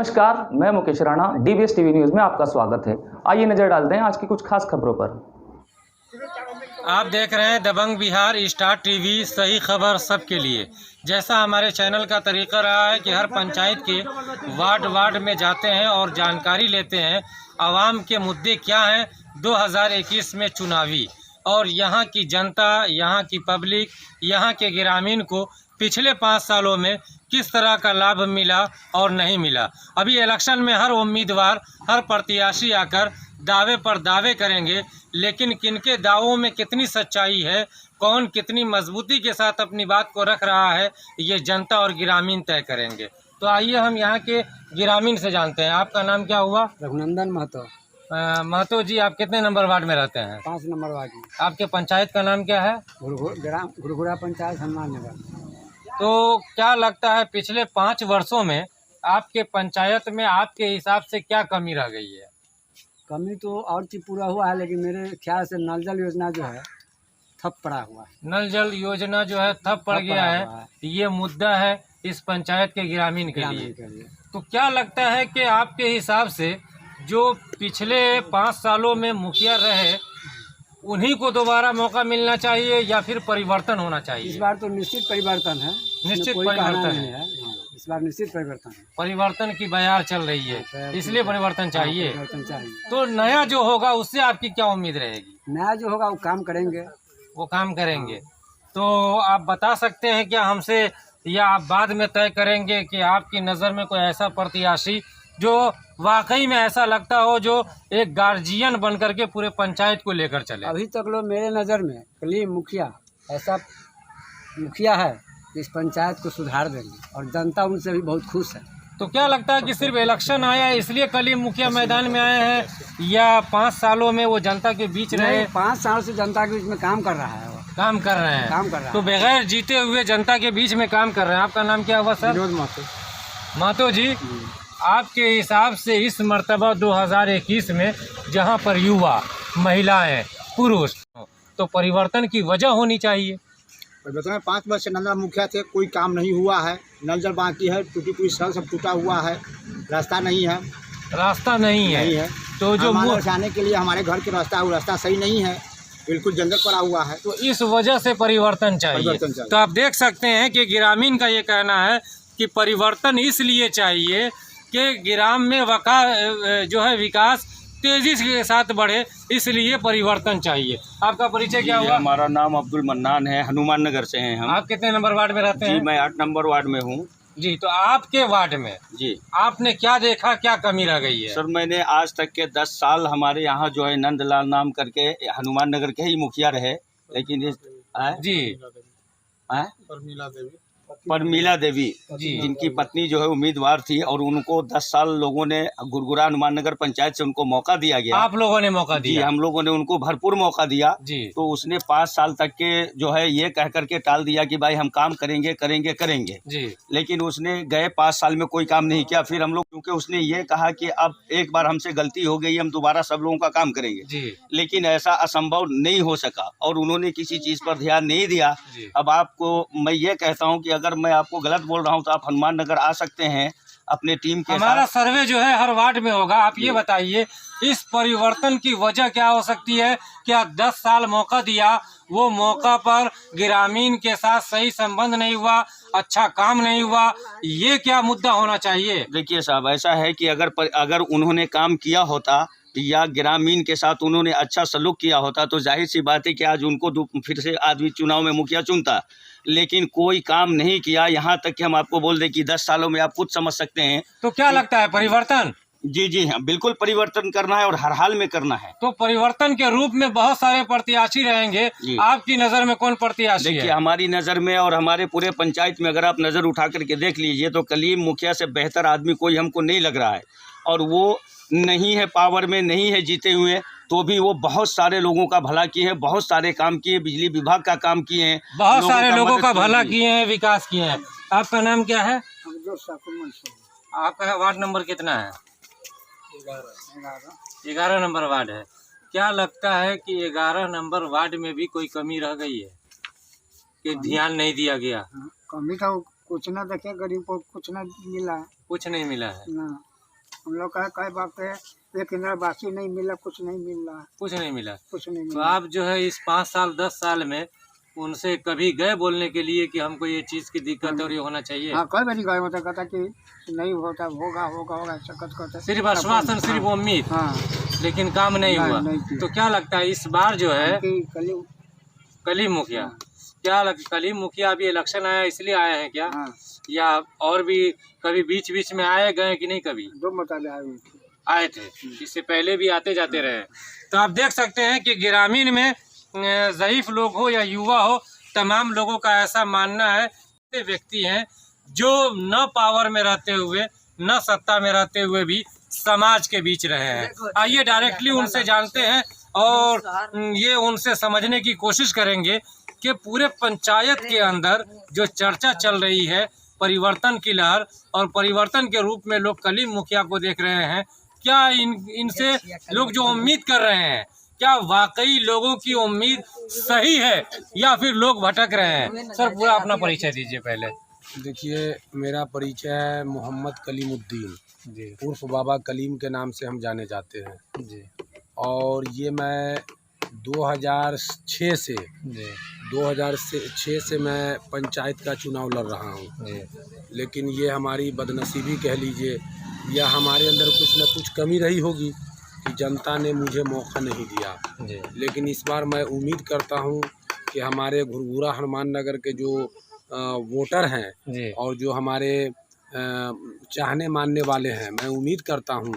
नमस्कार, मैं Mukesh Rana, DBS TV news में आपका स्वागत है। आइए नजर डालते हैं आज की कुछ खास खबरों पर। आप देख रहे हैं दबंग बिहार स्टार टीवी, सही खबर सबके लिए। जैसा हमारे चैनल का तरीका रहा है कि हर पंचायत के वार्ड में जाते हैं और जानकारी लेते हैं आवाम के मुद्दे क्या हैं 2021 में चुनावी, और यहाँ की जनता, यहाँ की पब्लिक, यहाँ के ग्रामीण को पिछले 5 सालों में किस तरह का लाभ मिला और नहीं मिला। अभी इलेक्शन में हर उम्मीदवार, हर प्रत्याशी आकर दावे पर दावे करेंगे, लेकिन किनके दावों में कितनी सच्चाई है, कौन कितनी मजबूती के साथ अपनी बात को रख रहा है, ये जनता और ग्रामीण तय करेंगे। तो आइए हम यहाँ के ग्रामीण से जानते हैं। आपका नाम क्या हुआ? रघुनंदन महतो। महतो जी, आप कितने नंबर वार्ड में रहते हैं? 5 नंबर वार्ड में। आपके पंचायत का नाम क्या है? घुरघुरा पंचायत, हनुमान नगर। तो क्या लगता है पिछले 5 वर्षों में आपके पंचायत में आपके हिसाब से क्या कमी रह गई है? कमी तो और चीज पूरा हुआ है, लेकिन मेरे ख्याल से नल जल योजना जो है ठप पड़ा हुआ है। नल जल योजना जो है ठप पड़ गया है, ये मुद्दा है इस पंचायत के ग्रामीण के लिए। तो क्या लगता है कि आपके हिसाब से जो पिछले 5 सालों में मुखिया रहे उन्हीं को दोबारा मौका मिलना चाहिए या फिर परिवर्तन होना चाहिए? इस बार तो निश्चित परिवर्तन है, निश्चित कोई परिवर्तन कहना है। नहीं है। इस बार निश्चित परिवर्तन है। परिवर्तन की बयार चल रही है, इसलिए परिवर्तन चाहिए। परिवर्तन चाहिए। तो नया जो होगा उससे आपकी क्या उम्मीद रहेगी? नया जो होगा वो काम करेंगे। वो काम करेंगे। तो आप बता सकते हैं क्या हमसे, या आप बाद में तय करेंगे कि आपकी नज़र में कोई ऐसा प्रत्याशी जो वाकई में ऐसा लगता हो, जो एक गार्जियन बन करके पूरे पंचायत को लेकर चले? अभी तक लोग मेरे नज़र में कलीम मुखिया ऐसा मुखिया है इस पंचायत को सुधार देंगे, और जनता उनसे भी बहुत खुश है। तो क्या लगता है कि सिर्फ इलेक्शन आया है इसलिए कलीम मुखिया मैदान में आए हैं, या 5 सालों में वो जनता के बीच रहे? 5 साल से जनता के बीच में काम कर रहा है। वो काम कर रहे हैं। काम कर रहा है। तो बगैर जीते हुए जनता के बीच में काम कर रहे हैं। आपका नाम क्या हुआ सर? विनोद महतो। महतो जी, आपके हिसाब से इस मर्तबा 2021 में जहां पर युवा, महिलाएं, पुरुष, तो परिवर्तन की वजह होनी चाहिए। परिवर्तन में 5 वर्ष से नल मुखिया थे, कोई काम नहीं हुआ है। नल जल बाकी है, टूटी पूरी सड़क सब टूटा हुआ है, रास्ता नहीं है। रास्ता नहीं है। तो जो जाने के लिए हमारे घर के रास्ता है, वो रास्ता सही नहीं है, बिल्कुल जंगल पड़ा हुआ है। तो इस वजह से परिवर्तन चाहिए। तो आप देख सकते हैं कि ग्रामीण का ये कहना है कि परिवर्तन इसलिए चाहिए कि ग्राम में जो है विकास तेजी के साथ बढ़े, इसलिए परिवर्तन चाहिए। आपका परिचय क्या हुआ? हमारा नाम अब्दुल मन्नान है, हनुमान नगर से हैं हम। आप कितने नंबर वार्ड में रहते हैं? जी, मैं 8 नंबर वार्ड में हूँ। जी, तो आपके वार्ड में जी आपने क्या देखा, क्या कमी रह गई है? सर, मैंने आज तक के 10 साल हमारे यहाँ जो है नंदलाल नाम करके हनुमान नगर के ही मुखिया रहे, लेकिन जी परमीला देवी जी, जिनकी पत्नी जो है उम्मीदवार थी, और उनको 10 साल लोगों ने गुरगुरा हनुमान नगर पंचायत से उनको मौका दिया गया। आप लोगों ने मौका जी, दिया? हम लोगों ने उनको भरपूर मौका दिया जी। तो उसने 5 साल तक के जो है ये कह करके टाल दिया कि भाई हम काम करेंगे करेंगे करेंगे। जी। लेकिन उसने गए 5 साल में कोई काम नहीं किया। फिर हम लोग, क्योंकि उसने ये कहा कि अब एक बार हमसे गलती हो गई, हम दोबारा सब लोगों का काम करेंगे। जी। लेकिन ऐसा असंभव नहीं हो सका, और उन्होंने किसी चीज़ पर ध्यान नहीं दिया। अब आपको मैं ये कहता हूँ कि अगर मैं आपको गलत बोल रहा हूँ तो आप हनुमान नगर आ सकते हैं अपने टीम के साथ। हमारा सर्वे जो है हर वार्ड में होगा। आप ये बताइए, इस परिवर्तन की वजह क्या हो सकती है? क्या 10 साल मौका दिया, वो मौका पर ग्रामीण के साथ सही संबंध नहीं हुआ, अच्छा काम नहीं हुआ, ये क्या मुद्दा होना चाहिए? देखिए साहब, ऐसा है कि अगर उन्होंने काम किया होता या ग्रामीण के साथ उन्होंने अच्छा सलूक किया होता तो जाहिर सी बात है कि आज उनको फिर से आदमी चुनाव में मुखिया चुनता। लेकिन कोई काम नहीं किया। यहाँ तक कि हम आपको बोल दें कि 10 सालों में आप खुद समझ सकते हैं। तो क्या लगता है परिवर्तन? जी हाँ, बिल्कुल परिवर्तन करना है और हर हाल में करना है। तो परिवर्तन के रूप में बहुत सारे प्रत्याशी रहेंगे, आपकी नज़र में कौन प्रत्याशी है? देखिए, हमारी नज़र में और हमारे पूरे पंचायत में अगर आप नज़र उठा करके देख लीजिए तो कलीम मुखिया से बेहतर आदमी कोई हमको नहीं लग रहा है। और वो नहीं है पावर में, नहीं है जीते हुए, तो भी वो बहुत सारे लोगों का भला किए हैं, बहुत सारे काम किए, बिजली विभाग का काम किए हैं, बहुत सारे लोगों का भला किए हैं, विकास किए हैं। आपका नाम क्या है? आपका वार्ड नंबर कितना है? 11 नंबर वार्ड है। क्या लगता है कि 11 नंबर वार्ड में भी कोई कमी रह गई है कि ध्यान नहीं दिया गया? कमी तो कुछ ना देखे, गरीब को कुछ ना मिला है। कुछ नहीं मिला है। हम लोग का कई वक्त है एक इंद्रवासी नहीं मिला, कुछ नहीं मिल रहा, कुछ नहीं मिला। कुछ नहीं तो मिला। आप जो है इस 5 साल 10 साल में उनसे कभी गए बोलने के लिए कि हमको ये चीज़ की दिक्कत है और ये होना चाहिए? हाँ, कई बारी गए होता, कहता कि नहीं होता, होगा होगा होगा ऐसा करते। सिर्फ आश्वासन, सिर्फ उम्मीद, हाँ, लेकिन काम नहीं हुआ। नहीं किया। तो क्या लगता है इस बार जो है कली कलीम मुखिया, क्या कलीम मुखिया अभी इलेक्शन आया इसलिए आए हैं क्या, हाँ, या और भी कभी बीच बीच में आए गए कि नहीं? कभी 2 मुताबिक आए थे, इससे पहले भी आते जाते रहे। तो आप देख सकते हैं कि ग्रामीण में ज़ईफ लोग हो या युवा हो, तमाम लोगों का ऐसा मानना है कि व्यक्ति हैं जो न पावर में रहते हुए न सत्ता में रहते हुए भी समाज के बीच रहे हैं। आइए डायरेक्टली उनसे जानते हैं और ये उनसे समझने की कोशिश करेंगे कि पूरे पंचायत के अंदर जो चर्चा चल रही है परिवर्तन की लहर, और परिवर्तन के रूप में लोग कलीम मुखिया को देख रहे हैं, क्या इनसे लोग जो उम्मीद कर रहे हैं क्या वाकई लोगों की उम्मीद सही है या फिर लोग भटक रहे हैं? सर पूरा अपना परिचय दीजिए पहले। देखिए, मेरा परिचय है मोहम्मद कलीमुद्दीन जी उर्फ बाबा कलीम के नाम से हम जाने जाते हैं। जी और ये मैं 2006 से जी 2006 से मैं पंचायत का चुनाव लड़ रहा हूँ। जी लेकिन ये हमारी बदनसीबी कह लीजिए या हमारे अंदर कुछ न कुछ कमी रही होगी कि जनता ने मुझे मौका नहीं दिया। जी लेकिन इस बार मैं उम्मीद करता हूँ कि हमारे घुरघुरा हनुमान नगर के जो वोटर हैं जी और जो हमारे चाहने मानने वाले हैं, मैं उम्मीद करता हूं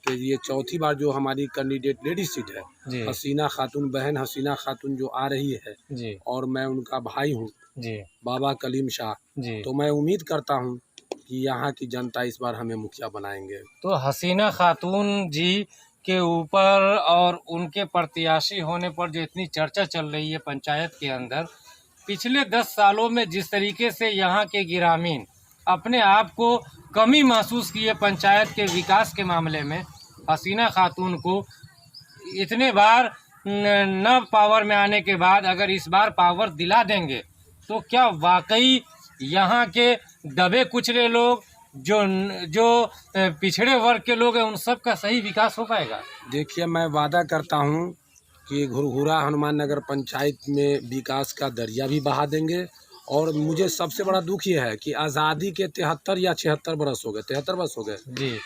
कि ये चौथी बार जो हमारी कैंडिडेट लेडी सीट है, जी हसीना खातून, बहन हसीना खातून जो आ रही है, जी और मैं उनका भाई हूं जी बाबा कलीम शाह, जी तो मैं उम्मीद करता हूं कि यहाँ की जनता इस बार हमें मुखिया बनाएंगे। तो हसीना खातून जी के ऊपर और उनके प्रत्याशी होने पर जो इतनी चर्चा चल रही है पंचायत के अंदर, पिछले 10 सालों में जिस तरीके से यहाँ के ग्रामीण अपने आप को कमी महसूस किए पंचायत के विकास के मामले में, हसीना खातून को इतने बार न पावर में आने के बाद अगर इस बार पावर दिला देंगे तो क्या वाकई यहाँ के दबे कुचले लोग जो पिछड़े वर्ग के लोग हैं उन सब का सही विकास हो पाएगा? देखिए, मैं वादा करता हूं कि घुरघुरा हनुमान नगर पंचायत में विकास का दरिया भी बहा देंगे। और मुझे सबसे बड़ा दुख ये है कि आज़ादी के 73 या 76 बरस हो गए, 73 बरस हो गए जी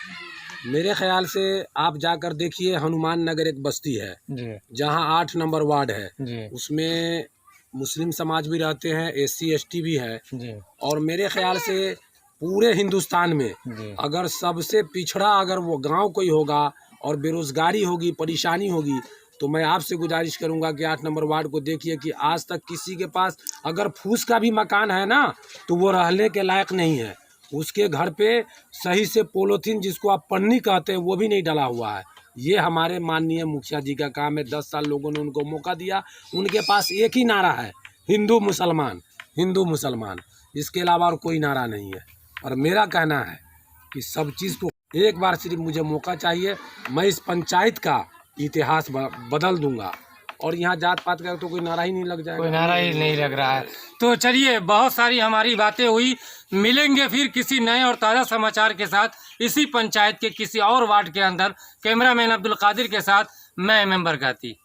मेरे ख्याल से। आप जाकर देखिए, हनुमान नगर एक बस्ती है जी जहां 8 नंबर वार्ड है, जी उसमें मुस्लिम समाज भी रहते हैं, SC ST भी है। जी और मेरे ख्याल से पूरे हिंदुस्तान में जी अगर सबसे पिछड़ा अगर वो गांव कोई होगा और बेरोजगारी होगी, परेशानी होगी, तो मैं आपसे गुजारिश करूंगा कि 8 नंबर वार्ड को देखिए कि आज तक किसी के पास अगर फूस का भी मकान है ना तो वो रहने के लायक नहीं है। उसके घर पे सही से पॉलीथीन, जिसको आप पन्नी कहते हैं, वो भी नहीं डला हुआ है। ये हमारे माननीय मुखिया जी का काम है। 10 साल लोगों ने उनको मौका दिया। उनके पास एक ही नारा है, हिंदू मुसलमान, हिंदू मुसलमान, इसके अलावा और कोई नारा नहीं है। और मेरा कहना है कि सब चीज़ को एक बार सिर्फ मुझे मौका चाहिए, मैं इस पंचायत का इतिहास बदल दूंगा। और यहाँ जात पात का तो कोई नारा ही नहीं लग जाएगा, कोई नारा ही नहीं लग रहा है। तो चलिए, बहुत सारी हमारी बातें हुई, मिलेंगे फिर किसी नए और ताज़ा समाचार के साथ इसी पंचायत के किसी और वार्ड के अंदर। कैमरामैन अब्दुल कादिर के साथ मैं मेंबर गाती।